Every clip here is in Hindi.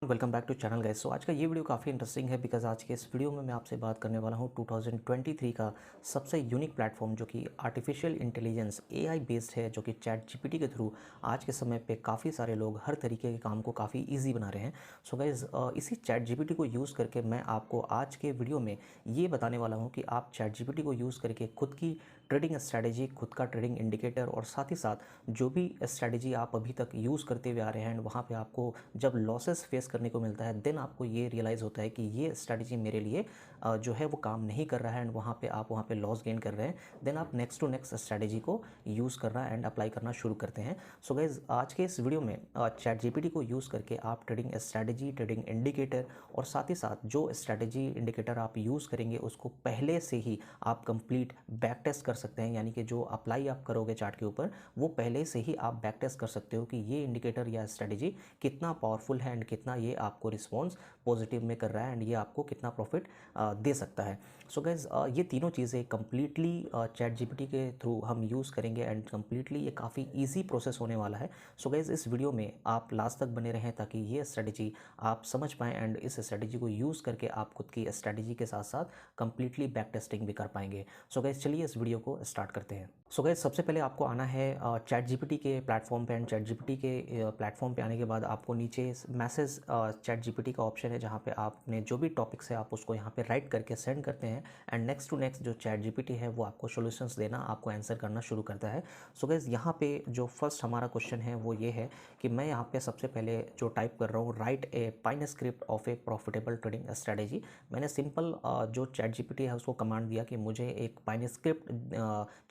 Welcome back to channel guys. So आज का ये वीडियो काफ़ी इंटरेस्टिंग है बिकॉज आज के इस वीडियो में मैं आपसे बात करने वाला हूँ 2023 का सबसे यूनिक प्लेटफॉर्म जो कि आर्टिफिशियल इंटेलिजेंस एआई बेस्ड है, जो कि चैट जीपीटी के थ्रू आज के समय पे काफ़ी सारे लोग हर तरीके के काम को काफ़ी ईजी बना रहे हैं। सो गाइस, इसी चैट जीपीटी को यूज़ करके मैं आपको आज के वीडियो में ये बताने वाला हूँ कि आप चैट जीपीटी को यूज़ करके खुद की ट्रेडिंग स्ट्रैटेजी, खुद का ट्रेडिंग इंडिकेटर और साथ ही साथ जो भी स्ट्रैटेजी आप अभी तक यूज़ करते हुए आ रहे हैं एंड वहाँ पे आपको जब लॉसेस फेस करने को मिलता है देन आपको ये रियलाइज़ होता है कि ये स्ट्रैटेजी मेरे लिए जो है वो काम नहीं कर रहा है एंड वहाँ पे लॉस गेन कर रहे हैं, देन आप नेक्स्ट टू नेक्स्ट स्ट्रैटेजी को यूज़ करना एंड अप्लाई करना शुरू करते हैं। सो गाइज, आज के इस वीडियो में चैट जीपीटी को यूज़ करके आप ट्रेडिंग स्ट्रैटेजी, ट्रेडिंग इंडिकेटर और साथ ही साथ जो स्ट्रैटेजी इंडिकेटर आप यूज़ करेंगे उसको पहले से ही आप कंप्लीट बैक टेस्ट कर सकते हैं। यानी कि जो अप्लाई आप करोगे चार्ट के ऊपर वो पहले से ही आप बैक टेस्ट कर सकते हो कि ये इंडिकेटर या स्ट्रैटेजी कितना पावरफुल है एंड कितना ये आपको रिस्पॉन्स पॉजिटिव में कर रहा है एंड ये आपको कितना प्रॉफिट दे सकता है। सो गाइज, ये तीनों चीज़ें कंप्लीटली चैट जीपीटी के थ्रू हम यूज़ करेंगे एंड कंप्लीटली ये काफ़ी ईजी प्रोसेस होने वाला है। सो गाइज, इस वीडियो में आप लास्ट तक बने रहें ताकि ये स्ट्रैटेजी आप समझ पाएँ एंड इस स्ट्रैटेजी को यूज़ करके आप खुद की स्ट्रैटेजी के साथ साथ कंप्लीटली बैक टेस्टिंग भी कर पाएंगे। सो गाइज, चलिए इस वीडियो को स्टार्ट करते हैं। सो गाइज, सबसे पहले आपको आना है चैट जीपीटी के प्लेटफॉर्म पे एंड चैट जीपीटी के प्लेटफॉर्म पे आने के बाद आपको नीचे मैसेज चैट जीपीटी का ऑप्शन है जहाँ पे आपने जो भी टॉपिक्स है आप उसको यहाँ पे राइट करके सेंड करते हैं एंड नेक्स्ट टू नेक्स्ट जो चैट जीपीटी है वो आपको सॉल्यूशंस देना, आपको आंसर करना शुरू करता है। सो गाइज, यहाँ पे जो फर्स्ट हमारा क्वेश्चन है वो ये है कि मैं यहाँ पे सबसे पहले जो टाइप कर रहा हूँ, right A pine script of A profitable trading strategy. मैंने सिंपल जो चैट जीपीटी है उसको कमांड दिया कि मुझे एक pine script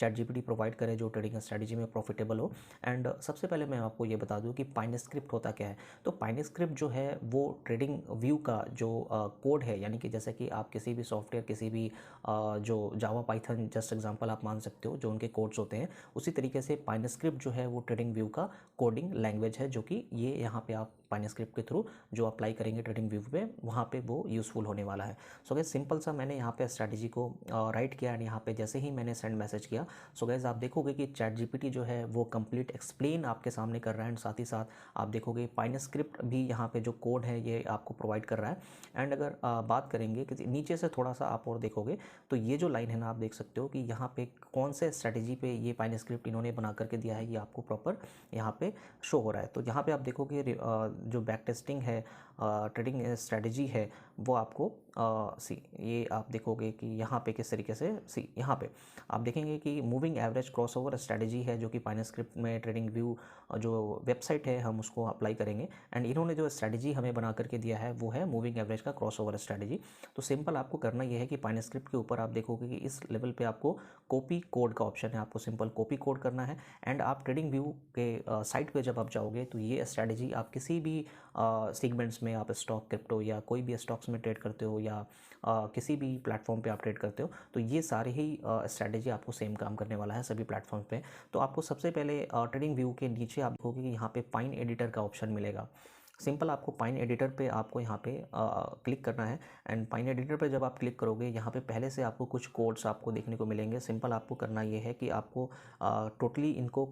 chat GPT provide करे जो ट्रेडिंग स्ट्रैटेजी में प्रॉफिटेबल हो। एंड सबसे पहले मैं आपको ये बता दूं कि पाइन स्क्रिप्ट होता क्या है। तो पाइन स्क्रिप्ट जो है वो ट्रेडिंग व्यू का जो कोड है, यानी कि जैसे कि आप किसी भी सॉफ्टवेयर, किसी भी जो जावा पाइथन जस्ट एग्जांपल आप मान सकते हो जो उनके कोड्स होते हैं, उसी तरीके से पाइन स्क्रिप्ट जो है वो ट्रेडिंग व्यू का कोडिंग लैंग्वेज है, जो कि ये यहाँ पे आप पाइन स्क्रिप्ट के थ्रू जो अप्लाई करेंगे ट्रेडिंग व्यू पे वहाँ पे वो यूज़फुल होने वाला है। सो गाइस, सिंपल सा मैंने यहाँ पे स्ट्रैटेजी को राइट किया एंड यहाँ पे जैसे ही मैंने सेंड मैसेज किया, सो गाइस आप देखोगे कि चैट जीपीटी जो है वो कंप्लीट एक्सप्लेन आपके सामने कर रहा है एंड साथ ही साथ आप देखोगे पाइन स्क्रिप्ट भी यहाँ पे जो कोड है ये आपको प्रोवाइड कर रहा है। एंड अगर बात करेंगे कि नीचे से थोड़ा सा आप और देखोगे तो ये जो लाइन है ना, आप देख सकते हो कि यहाँ पे कौन से स्ट्रैटेजी पे ये पाइन स्क्रिप्ट इन्होंने बना करके दिया है, ये आपको प्रॉपर यहाँ पे शो हो रहा है। तो यहाँ पे आप देखोगे जो बैक टेस्टिंग है, ट्रेडिंग स्ट्रैटेजी है, वो आपको ये आप देखोगे कि यहाँ पे किस तरीके से यहाँ पे आप देखेंगे कि मूविंग एवरेज क्रॉसओवर स्ट्रैटेजी है जो कि पाइन स्क्रिप्ट में ट्रेडिंग व्यू जो वेबसाइट है हम उसको अप्लाई करेंगे एंड इन्होंने जो स्ट्रैटेजी हमें बना करके दिया है वो है मूविंग एवरेज का क्रॉसओवर स्ट्रैटेजी। तो सिंपल आपको करना ये है कि पाइन स्क्रिप्ट के ऊपर आप देखोगे कि इस लेवल पे आपको कॉपी कोड का ऑप्शन है, आपको सिंपल कॉपी कोड करना है एंड आप ट्रेडिंग व्यू के साइट पे जब आप जाओगे तो ये स्ट्रैटेजी आप किसी भी सेगमेंट्स में, आप स्टॉक, क्रिप्टो या कोई भी स्टॉक्स में ट्रेड करते हो या किसी भी प्लेटफॉर्म पे आप ट्रेड करते हो, तो ये सारे ही स्ट्रैटेजी आपको सेम काम करने वाला है सभी प्लेटफॉर्म पे। तो आपको सबसे पहले ट्रेडिंग व्यू के नीचे आप देखोगे कि यहाँ पे पाइन एडिटर का ऑप्शन मिलेगा। सिंपल आपको पाइन एडिटर पे आपको यहाँ पे क्लिक करना है एंड पाइन एडिटर पे जब आप क्लिक करोगे यहाँ पे पहले से आपको कुछ कोड्स आपको देखने को मिलेंगे। सिंपल आपको करना ये है कि आपको टोटली इनको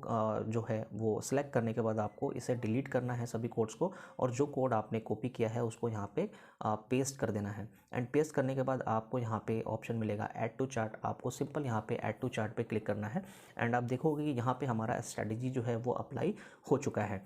जो है वो सिलेक्ट करने के बाद आपको इसे डिलीट करना है सभी कोड्स को, और जो कोड आपने कॉपी किया है उसको यहाँ पे पेस्ट कर देना है। एंड पेस्ट करने के बाद आपको यहाँ पे ऑप्शन मिलेगा ऐड टू चार्ट, आपको सिंपल यहाँ पे ऐड टू चार्ट पे क्लिक करना है एंड आप देखोगे कि यहाँ पे हमारा स्ट्रैटेजी जो है वो अप्लाई हो चुका है।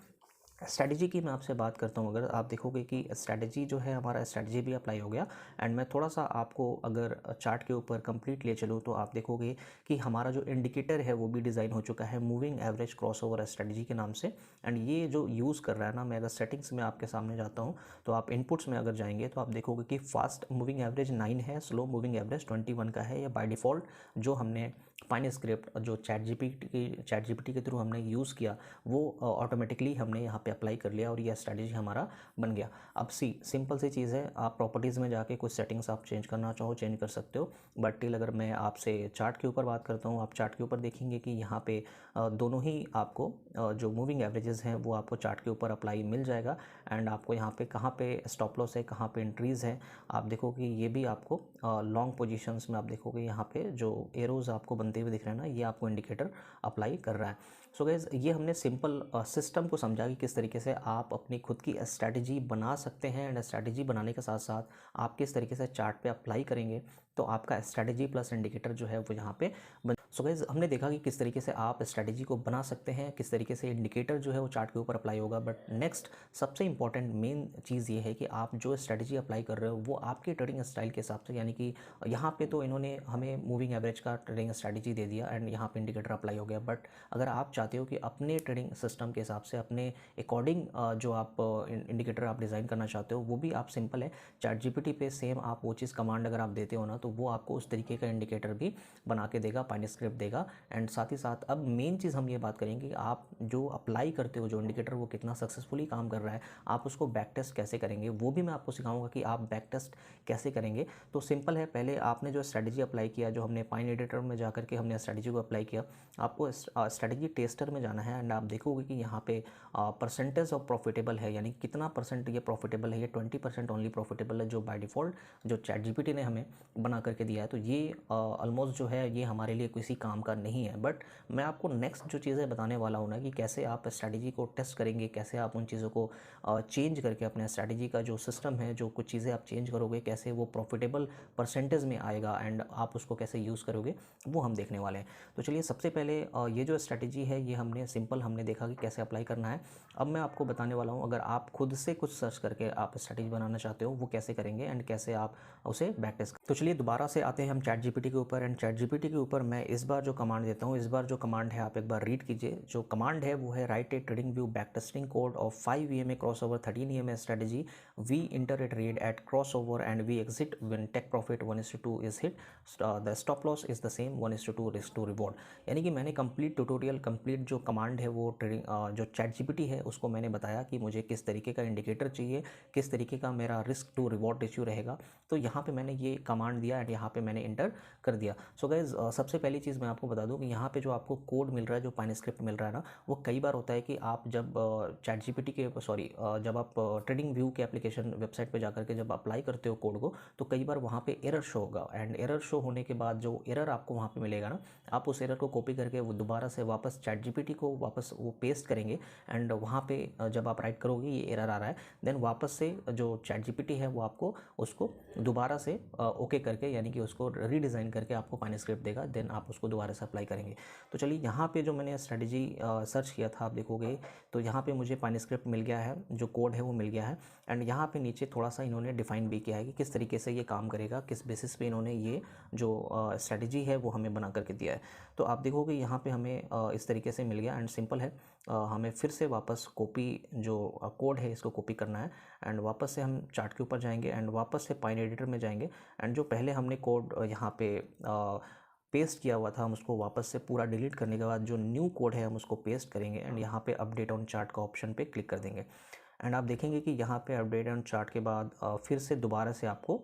स्ट्रैटेजी की मैं आपसे बात करता हूँ, अगर आप देखोगे कि स्ट्रैटेजी जो है हमारा स्ट्रैटेजी भी अप्लाई हो गया एंड मैं थोड़ा सा आपको अगर चार्ट के ऊपर कंप्लीट ले चलूँ तो आप देखोगे कि हमारा जो इंडिकेटर है वो भी डिज़ाइन हो चुका है मूविंग एवरेज क्रॉसओवर स्ट्रैटेजी के नाम से। एंड ये जो यूज़ कर रहा है ना, मैं अगर सेटिंग्स में आपके सामने जाता हूँ तो आप इनपुट्स में अगर जाएंगे तो आप देखोगे कि फास्ट मूविंग एवरेज 9 है, स्लो मूविंग एवरेज 21 का है। या बाय डिफ़ॉल्ट जो हमने पाइन स्क्रिप्ट जो चैट जीपीटी के थ्रू हमने यूज़ किया वो ऑटोमेटिकली हमने यहाँ पे अप्लाई कर लिया और ये स्ट्रैटेजी हमारा बन गया। अब सिंपल सी चीज़ है, आप प्रॉपर्टीज़ में जाके कुछ सेटिंग्स आप चेंज करना चाहो चेंज कर सकते हो। बट टिल अगर मैं आपसे चार्ट के ऊपर बात करता हूँ, आप चार्ट के ऊपर देखेंगे कि यहाँ पे दोनों ही आपको जो मूविंग एवरेजेस हैं वो आपको चार्ट के ऊपर अप्लाई मिल जाएगा एंड आपको यहाँ पे कहाँ पे स्टॉप लॉस है, कहाँ पे एंट्रीज़ है, आप देखोगे ये भी आपको लॉन्ग पोजीशंस में आप देखोगे यहाँ पे जो एरोज़ आपको बनते हुए दिख रहे हैं ना, ये आपको इंडिकेटर अप्लाई कर रहा है। सो गाइज ये हमने सिंपल सिस्टम को समझा कि किस तरीके से आप अपनी खुद की स्ट्रैटेजी बना सकते हैं, एंड स्ट्रैटेजी बनाने के साथ साथ आप किस तरीके से चार्ट पे अप्लाई करेंगे तो आपका स्ट्रैटेजी प्लस इंडिकेटर जो है वो यहाँ पे बन। सो गाइज हमने देखा कि किस तरीके से आप स्ट्रैटेजी को बना सकते हैं, किस तरीके से इंडिकेटर जो है वो चार्ट के ऊपर अप्लाई होगा। बट नेक्स्ट सबसे इंपॉर्टेंट मेन चीज़ ये है कि आप जो स्ट्रैटेजी अप्लाई कर रहे हो वो आपके ट्रेडिंग स्टाइल के हिसाब से, यानी कि यहाँ पे तो इन्होंने हमें मूविंग एवरेज का ट्रेडिंग स्ट्रैटेजी दे दिया एंड यहाँ पे इंडिकेटर अप्लाई हो गया। बट अगर आप चाहते हो कि अपने ट्रेडिंग सिस्टम के हिसाब से अपने अकॉर्डिंग जो आप इंडिकेटर आप डिज़ाइन करना चाहते हो वो भी आप सिंपल है चैट जीपीटी पे सेम आप वो चीज़ कमांड अगर आप देते हो ना तो वो आपको उस तरीके का इंडिकेटर भी बना के देगा, पाइनी स्क्रिप्ट देगा। एंड साथ ही साथ अब मेन चीज़ हम ये बात करेंगे कि आप जो अप्लाई करते हो जो इंडिकेटर वो कितना सक्सेसफुली काम कर रहा है, आप उसको बैक टेस्ट कैसे करेंगे वो भी मैं आपको सिखाऊंगा कि आप बैक टेस्ट कैसे करेंगे। तो सिंपल है, पहले आपने जो स्ट्रैटेजी अप्लाई किया, जो हमने पाइन एडिटर में जाकर के हमने स्ट्रैटेजी को अप्लाई किया, आपको स्ट्रैटेजी टेस्टर में जाना है एंड आप देखोगे कि यहाँ पे परसेंटेज ऑफ प्रॉफिटेबल है, यानी कितना परसेंट ये प्रॉफिटेबल है। ये 20% ओनली प्रॉफिटेबल है जो बाय डिफ़ॉल्ट जो चैट जीपीटी ने हमें बना करके दिया है। तो ये ऑलमोस्ट जो है ये हमारे लिए किसी काम का नहीं है। बट मैं आपको नेक्स्ट जो चीज़ें बताने वाला हूँ ना कि कैसे आप स्ट्रैटेजी को टेस्ट करेंगे, कैसे आप उन चीज़ों को चेंज करके अपने स्ट्रैटेजी का जो सिस्टम है, जो कुछ चीज़ें आप चेंज करोगे कैसे वो प्रॉफिटेबल परसेंटेज में आएगा एंड आप उसको कैसे यूज़ करोगे वो हम देखने वाले हैं। तो चलिए सबसे पहले ये जो स्ट्रैटेजी है ये हमने सिंपल हमने देखा कि कैसे अप्लाई करना है। अब मैं आपको बताने वाला हूँ अगर आप खुद से कुछ सर्च करके आप स्ट्रैटेजी बनाना चाहते हो वो कैसे करेंगे एंड कैसे आप उसे बैक टेस्ट। तो चलिए दोबारा से आते हैं हम चैट जीपीटी के ऊपर एंड चैट जीपीटी के ऊपर मैं इस बार जो कमांड देता हूँ, इस बार जो कमांड है आप एक बार रीड कीजिए। जो कमांड है वो है write a trading view back testing code of 5 EMA cross over 13 EMA strategy, we enter a trade at cross over and we exit when take profit 1:2 is hit, the stop loss is the same 1:2 risk to reward. यानी कि मैंने कंप्लीट ट्यूटोरियल कंप्लीट जो कमांड है वो ट्रेडिंग जो चैट जीपीटी है उसको मैंने बताया कि मुझे किस तरीके का इंडिकेटर चाहिए, किस तरीके का मेरा रिस्क टू रिवॉर्ड रेशियो रहेगा। तो यहाँ पे मैंने ये कमांड दिया एंड यहाँ पे मैंने इंटर कर दिया। सो गाइज सबसे पहली चीज़ मैं आपको बता दूँ कि यहाँ पे जो आपको कोड मिल रहा है, जो पाइन स्क्रिप्ट मिल रहा है ना, वो कई बार होता है कि आप जब चैट जीपीटी के जब आप ट्रेडिंग व्यू के एप्लीकेशन वेबसाइट पे जाकर के जब अप्लाई करते हो कोड को तो कई बार वहाँ पे एरर शो होगा एंड एरर शो होने के बाद जो एरर आपको वहाँ पे मिलेगा ना, आप उस एरर को कॉपी करके वो दोबारा से वापस चैट जीपीटी को वापस वो पेस्ट करेंगे एंड वहाँ पे जब आप राइट करोगे ये एरर आ रहा है, देन वापस से जो चैट जीपीटी है वो आपको उसको दोबारा से ओके करके यानी कि उसको रीडिज़ाइन करके आपको पाइन स्क्रिप्ट देगा, देन आप उसको दोबारा से अप्लाई करेंगे। तो चलिए यहाँ पे जो मैंने स्ट्रैटेजी सर्च किया था आप देखोगे तो यहाँ पे मुझे पाइन स्क्रिप्ट मिल गया है, जो कोड है वो मिल गया है एंड यहाँ पे नीचे थोड़ा सा इन्होंने डिफाइन भी किया है कि किस तरीके से ये काम करेगा, किस बेसिस पे इन्होंने ये जो स्ट्रैटेजी है वो हमें बना करके दिया है। तो आप देखोगे यहाँ पे हमें इस तरीके से मिल गया एंड सिंपल है, हमें फिर से वापस कॉपी जो कोड है इसको कॉपी करना है एंड वापस से हम चार्ट के ऊपर जाएंगे एंड वापस से पाइन एडिटर में जाएंगे एंड जो पहले हमने कोड यहाँ पे पेस्ट किया हुआ था हम उसको वापस से पूरा डिलीट करने के बाद जो न्यू कोड है हम उसको पेस्ट करेंगे एंड यहाँ पे अपडेट ऑन चार्ट का ऑप्शन पे क्लिक कर देंगे एंड आप देखेंगे कि यहाँ पे अपडेट ऑन चार्ट के बाद फिर से दोबारा से आपको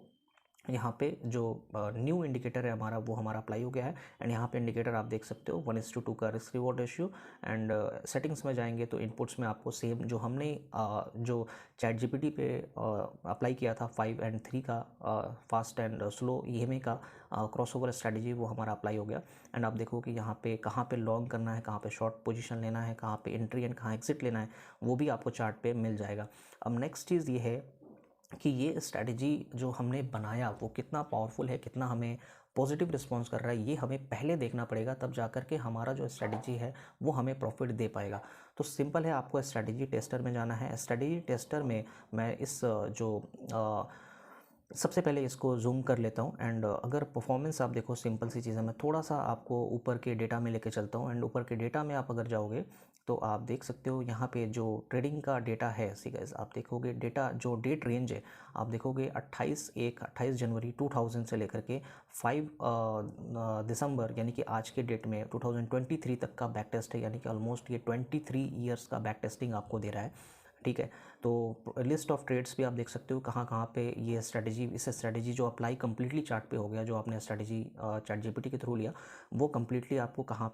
यहाँ पे जो न्यू इंडिकेटर है हमारा वो हमारा अप्लाई हो गया है एंड यहाँ पे इंडिकेटर आप देख सकते हो 1:2 का risk reward ratio and settings में जाएंगे तो इनपुट्स में आपको सेम जो हमने जो चैट जीपीटी पे अप्लाई किया था 5 और 3 का फास्ट एंड स्लो EMA का क्रॉसओवर स्ट्रैटेजी वो हमारा अप्लाई हो गया एंड आप देखो कि यहाँ पे कहाँ पे लॉन्ग करना है, कहाँ पे शॉर्ट पोजीशन लेना है, कहाँ पे एंट्री एंड कहाँ एग्जिट लेना है वो भी आपको चार्ट पे मिल जाएगा। अब नेक्स्ट चीज़ ये है कि ये स्ट्रैटेजी जो हमने बनाया वो कितना पावरफुल है, कितना हमें पॉजिटिव रिस्पॉन्स कर रहा है, ये हमें पहले देखना पड़ेगा, तब जाकर के हमारा जो स्ट्रैटेजी है वो हमें प्रॉफिट दे पाएगा। तो सिंपल है, आपको स्ट्रैटेजी टेस्टर में जाना है। स्ट्रैटेजी टेस्टर में मैं इस सबसे पहले इसको जूम कर लेता हूँ एंड अगर परफॉर्मेंस आप देखो, सिंपल सी चीज़ है, मैं थोड़ा सा आपको ऊपर के डेटा में लेके चलता हूँ एंड ऊपर के डेटा में आप अगर जाओगे तो आप देख सकते हो यहाँ पे जो ट्रेडिंग का डेटा है सी गाइस, आप देखोगे डेटा जो डेट रेंज है आप देखोगे 28 जनवरी 2000 से लेकर के 5 दिसंबर यानी कि आज के डेट में 2023 तक का बैक टेस्ट है, यानी कि ऑलमोस्ट ये 23 ईयर्स का बैक टेस्टिंग आपको दे रहा है। ठीक है, तो लिस्ट ऑफ ट्रेड्स भी आप देख सकते हो कहाँ कहाँ पे ये स्ट्रैटेजी, इस स्ट्रैटेजी जो अप्लाई कम्प्लीटली चार्ट पे हो गया, जो आपने स्ट्रैटेजी चैट जीपीटी के थ्रू लिया वो कम्प्लीटली आपको कहाँ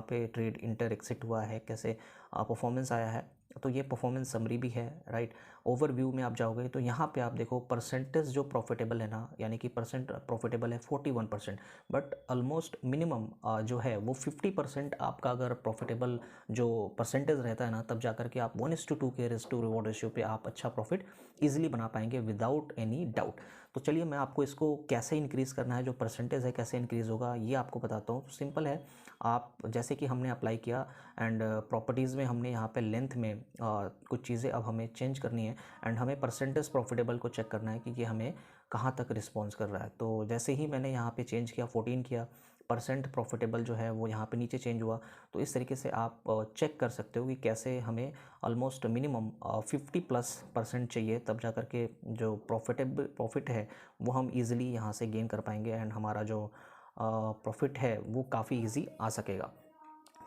पे ट्रेड इंटर एक्सिट हुआ है, कैसे परफॉर्मेंस आया है, तो ये परफॉर्मेंस समरी भी है, राइट। ओवरव्यू में आप जाओगे तो यहाँ पे आप देखो परसेंटेज जो प्रॉफिटेबल है ना, यानी कि परसेंट प्रॉफिटेबल है 41%, बट ऑलमोस्ट मिनिमम जो है वो 50% आपका अगर प्रॉफिटेबल जो परसेंटेज रहता है ना, तब जाकर के आप 1:2 के रिस्क टू रिवॉर्ड रेशियो पे आप अच्छा प्रॉफिट ईजिली बना पाएंगे विदाउट एनी डाउट। तो चलिए मैं आपको इसको कैसे इंक्रीज़ करना है, जो परसेंटेज है कैसे इंक्रीज़ होगा ये आपको बताता हूँ। सिंपल है, आप जैसे कि हमने अप्लाई किया एंड प्रॉपर्टीज़ में हमने यहाँ पे लेंथ में कुछ चीज़ें अब हमें चेंज करनी है एंड हमें परसेंटेज प्रॉफिटेबल को चेक करना है कि ये हमें कहाँ तक रिस्पॉन्स कर रहा है। तो जैसे ही मैंने यहाँ पे चेंज किया 14 किया, परसेंट प्रॉफिटेबल जो है वो यहाँ पे नीचे चेंज हुआ। तो इस तरीके से आप चेक कर सकते हो कि कैसे हमें ऑलमोस्ट मिनिमम 50+% चाहिए, तब जा कर के जो प्रॉफिट है वो हम इजीली यहाँ से गेन कर पाएंगे एंड हमारा जो प्रॉफिट है वो काफ़ी इजी आ सकेगा।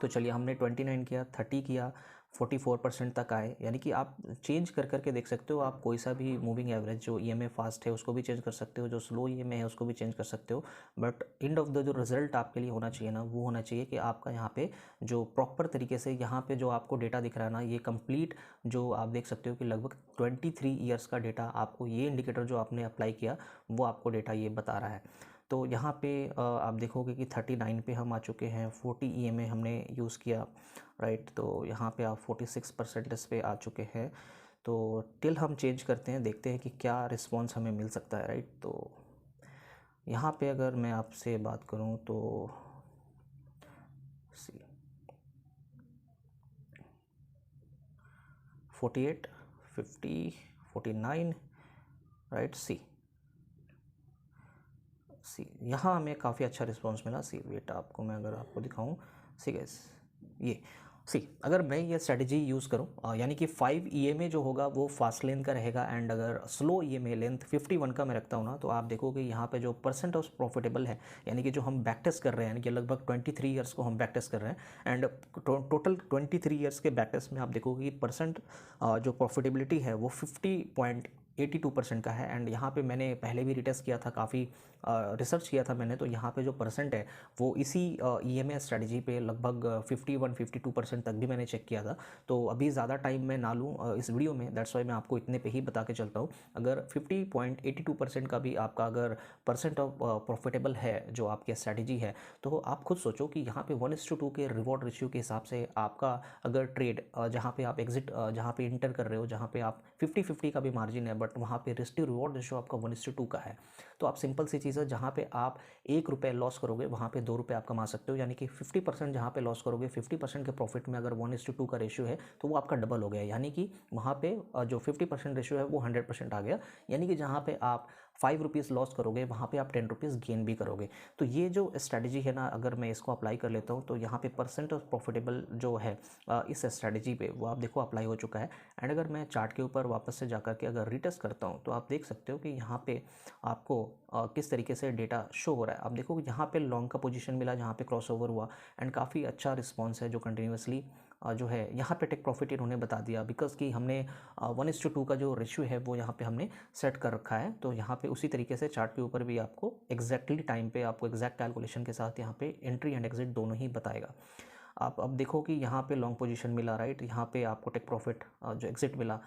तो चलिए हमने 29 किया, 30 किया, 44% तक आए। यानी कि आप चेंज कर करके देख सकते हो, आप कोई सा भी मूविंग एवरेज जो ईएमए फास्ट है उसको भी चेंज कर सकते हो, जो स्लो ईएमए है उसको भी चेंज कर सकते हो। बट एंड ऑफ द जो रिजल्ट आपके लिए होना चाहिए ना, वो होना चाहिए कि आपका यहाँ पे जो प्रॉपर तरीके से यहाँ पे जो आपको डेटा दिख रहा है ना, ये कंप्लीट जो आप देख सकते हो कि लगभग 23 ईयर्स का डेटा आपको, ये इंडिकेटर जो आपने अप्लाई किया वो आपको डेटा ये बता रहा है। तो यहाँ पे आप देखोगे कि 39 पे हम आ चुके हैं, 40 ईएमए हमने यूज़ किया, राइट। तो यहाँ पे आप 46% पे आ चुके हैं। तो टिल हम चेंज करते हैं, देखते हैं कि क्या रिस्पॉन्स हमें मिल सकता है, राइट। तो यहाँ पे अगर मैं आपसे बात करूँ तो सी 48, 50, 49, राइट। सी यहाँ हमें काफ़ी अच्छा रिस्पांस मिला। सी वेट आपको मैं अगर आपको दिखाऊं, सी गैस ये अगर मैं ये स्ट्रेटजी यूज़ करूं, यानी कि 5 ईएमए जो होगा वो फास्ट लेंथ का रहेगा एंड अगर स्लो ईएमए लेंथ 51 का मैं रखता हूं ना, तो आप देखोगे यहाँ पे जो परसेंट ऑफ प्रॉफिटेबल है, यानी कि जो हम बैक टेस्ट कर रहे हैं, यानी कि लगभग 23 ईयर्स को हम बैक टेस्ट कर रहे हैं एंड टोटल 23 ईयर्स के बैक टेस्ट में आप देखोगे कि परसेंट जो प्रॉफिटेबिलिटी है वो 50.82% का है। एंड यहाँ पे मैंने पहले भी रिटेस्ट किया था, काफ़ी रिसर्च किया था मैंने, तो यहाँ पे जो परसेंट है वो इसी ईएमए स्ट्रेटजी पे लगभग 51-52% तक भी मैंने चेक किया था। तो अभी ज़्यादा टाइम मैं ना लूँ इस वीडियो में, दैट्स वाई मैं आपको इतने पे ही बता के चलता हूँ। अगर 50.82% का भी आपका अगर परसेंट ऑफ प्रॉफिटेबल है जो आपकी स्ट्रेटजी है, तो आप खुद सोचो कि यहाँ पे 1:2 के रिवॉर्ड रेशियो के हिसाब से आपका अगर ट्रेड जहाँ पे आप एग्जिट जहाँ पे इंटर कर रहे हो, जहाँ पे आप 50-50 का भी मार्जिन है, बट वहाँ पे रिस्क टू रिवॉर्ड रेशियो आपका 1:2 का है। तो आप सिंपल सी चीज़ है, जहाँ पे आप 1 रुपये लॉस करोगे वहाँ पे 2 रुपये आप कमा सकते हो। यानी कि 50% जहाँ पे लॉस करोगे, 50% के प्रॉफिट में अगर 1:2 का रेशियो है तो वो आपका डबल हो गया। यानी कि वहाँ पे जो 50% रेशियो है वो 100% आ गया। यानी कि जहाँ पे आप 5 रुपीज़ लॉस करोगे वहाँ पे आप 10 रुपीज़ गेन भी करोगे। तो ये जो स्ट्रैटेजी है ना, अगर मैं इसको अप्लाई कर लेता हूँ तो यहाँ पे परसेंट ऑफ प्रॉफिटेबल जो है इस स्ट्रैटेजी पे वो आप देखो अप्लाई हो चुका है। एंड अगर मैं चार्ट के ऊपर वापस से जाकर के अगर रिटेस्ट करता हूँ तो आप देख सकते हो कि यहाँ पे आपको किस तरीके से डेटा शो हो रहा है। आप देखो कि यहाँ पे लॉन्ग का पोजीशन मिला जहाँ पे क्रॉसओवर हुआ एंड काफ़ी अच्छा रिस्पांस है जो कंटिन्यूसली जो है यहाँ पे टेक प्रॉफिट इन्होंने बता दिया, बिकॉज कि हमने 1:2 का जो रेशियो है वो यहाँ पे हमने सेट कर रखा है। तो यहाँ पे उसी तरीके से चार्ट के ऊपर भी आपको एग्जैक्टली टाइम पे आपको एग्जैक्ट कैलकुलेशन के साथ यहाँ पे एंट्री एंड एग्जिट दोनों ही बताएगा। आप अब देखो कि यहाँ पे लॉन्ग पोजीशन मिला, राइट। यहाँ पे आपको टेक प्रॉफिट जो एग्जिट मिला।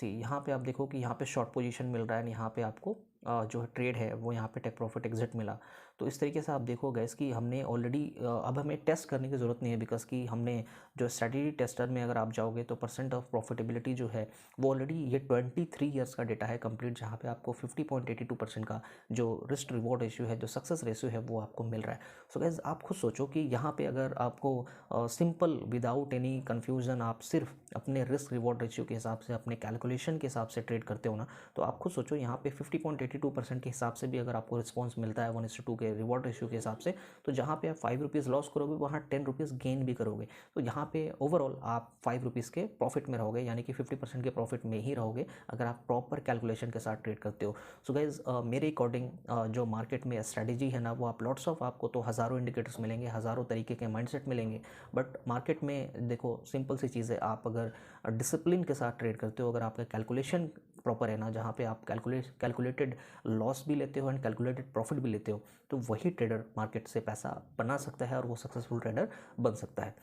यहाँ पे आप देखो कि यहाँ पे शॉर्ट पोजीशन मिल रहा है, यहाँ पे आपको जो ट्रेड है वो यहाँ पे टेक प्रॉफिट एग्जिट मिला। तो इस तरीके से आप देखो गैस कि हमने ऑलरेडी अब हमें टेस्ट करने की ज़रूरत नहीं है, बिकॉज कि हमने जो स्ट्रैटेजी टेस्टर में अगर आप जाओगे तो परसेंट ऑफ प्रॉफिटेबिलिटी जो है वो ऑलरेडी ये 23 ईयर्स का डेटा है कंप्लीट, जहाँ पे आपको 50.82% का जो रिस्क रिवॉर्ड रेशियो है, जो सक्सेस रेशियो है वो आपको मिल रहा है। सो गैस आप खुद सोचो कि यहाँ पे अगर आपको सिंपल विदाउट एनी कन्फ्यूज़न आप सिर्फ अपने रिस्क रिवॉर्ड रेशियो के हिसाब से, अपने कैलकुलेशन के हिसाब से ट्रेड करते हो ना, तो आप खुद सोचो यहाँ पे 50.82% के हिसाब से भी अगर आपको रिस्पॉन्स मिलता है 1:2 के रिवॉर्ड रेशियो के हिसाब से, तो जहाँ पे आप 5 रुपीज़ लॉस करोगे वहाँ 10 रुपीज़ गेन भी करोगे। तो यहाँ पे ओवरऑल आप 5 रुपीज़ के प्रॉफिट में रहोगे, यानी कि 50% के प्रॉफिट में ही रहोगे अगर आप प्रॉपर कैलकुलेशन के साथ ट्रेड करते हो। सो गाइज मेरे अकॉर्डिंग जो मार्केट में स्ट्रैटेजी है ना, वो आप लॉट्स ऑफ आपको तो हज़ारों इंडिकेटर्स मिलेंगे, हज़ारों तरीके के माइंडसेट मिलेंगे, बट मार्केट में देखो सिंपल सी चीज़ है, आप अगर डिसिप्लिन के साथ ट्रेड करते हो, अगर आपका कैलकुलेशन प्रॉपर है ना, जहाँ पे आप कैलकुलेटेड लॉस भी लेते हो एंड कैलकुलेटेड प्रॉफिट भी लेते हो, तो वही ट्रेडर मार्केट से पैसा बना सकता है और वो सक्सेसफुल ट्रेडर बन सकता है।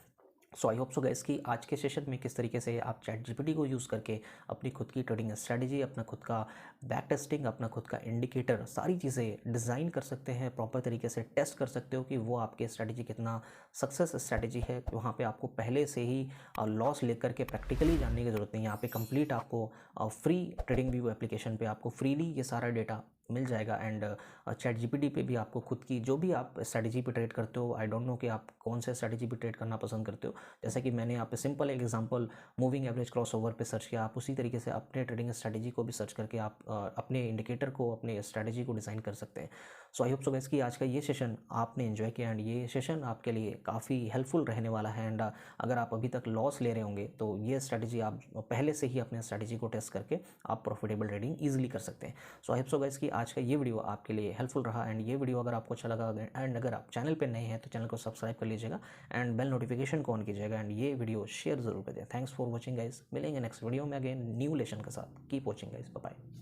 सो आई होप सो गाइस कि आज के सेशन में किस तरीके से आप चैट जीपीटी को यूज़ करके अपनी खुद की ट्रेडिंग स्ट्रेटजी, अपना खुद का बैक टेस्टिंग, अपना खुद का इंडिकेटर, सारी चीज़ें डिज़ाइन कर सकते हैं, प्रॉपर तरीके से टेस्ट कर सकते हो कि वो आपके स्ट्रेटजी कितना सक्सेस स्ट्रेटजी है। वहाँ पे आपको पहले से ही लॉस लेकर के प्रैक्टिकली जानने की ज़रूरत नहीं है। यहाँ पे कंप्लीट आपको फ्री ट्रेडिंग व्यू एप्लीकेशन पे आपको फ्रीली ये सारा डेटा मिल जाएगा। एंड चैट जीपीटी पे भी आपको खुद की जो भी आप स्ट्रेटजी पे ट्रेड करते हो, आई डोंट नो कि आप कौन से स्ट्रेटजी पे ट्रेड करना पसंद करते हो। जैसे कि मैंने यहाँ पे सिंपल एक एग्जांपल मूविंग एवरेज क्रॉसओवर पे सर्च किया, आप उसी तरीके से अपने ट्रेडिंग स्ट्रेटजी को भी सर्च करके आप अपने इंडिकेटर को, अपने स्ट्रेटजी को डिज़ाइन कर सकते हैं। सो आई होप सो गाइस कि आज का ये सेशन आपने एंजॉय किया एंड ये सेशन आपके लिए काफ़ी हेल्पफुल रहने वाला है। एंड अगर आप अभी तक लॉस ले रहे होंगे तो ये स्ट्रेटजी आप पहले से ही अपने स्ट्रेटजी को टेस्ट करके आप प्रॉफिटेबल ट्रेडिंग ईजिली कर सकते हैं। सो आई होप सो गाइस कि आज का ये वीडियो आपके लिए हेल्पफुल रहा। एंड ये वीडियो अगर आपको अच्छा लगा एंड अगर आप चैनल पर नए हैं तो चैनल को सब्सक्राइब कर लीजिएगा एंड बेल नोटिफिकेशन को ऑन कीजिएगा एंड ये वीडियो शेयर जरूर कर दें। थैंक्स फॉर वॉचिंग गाइस, मिलेंगे नेक्स्ट वीडियो में अगेन न्यू लेसन के साथ। Keep watching guys, bye bye.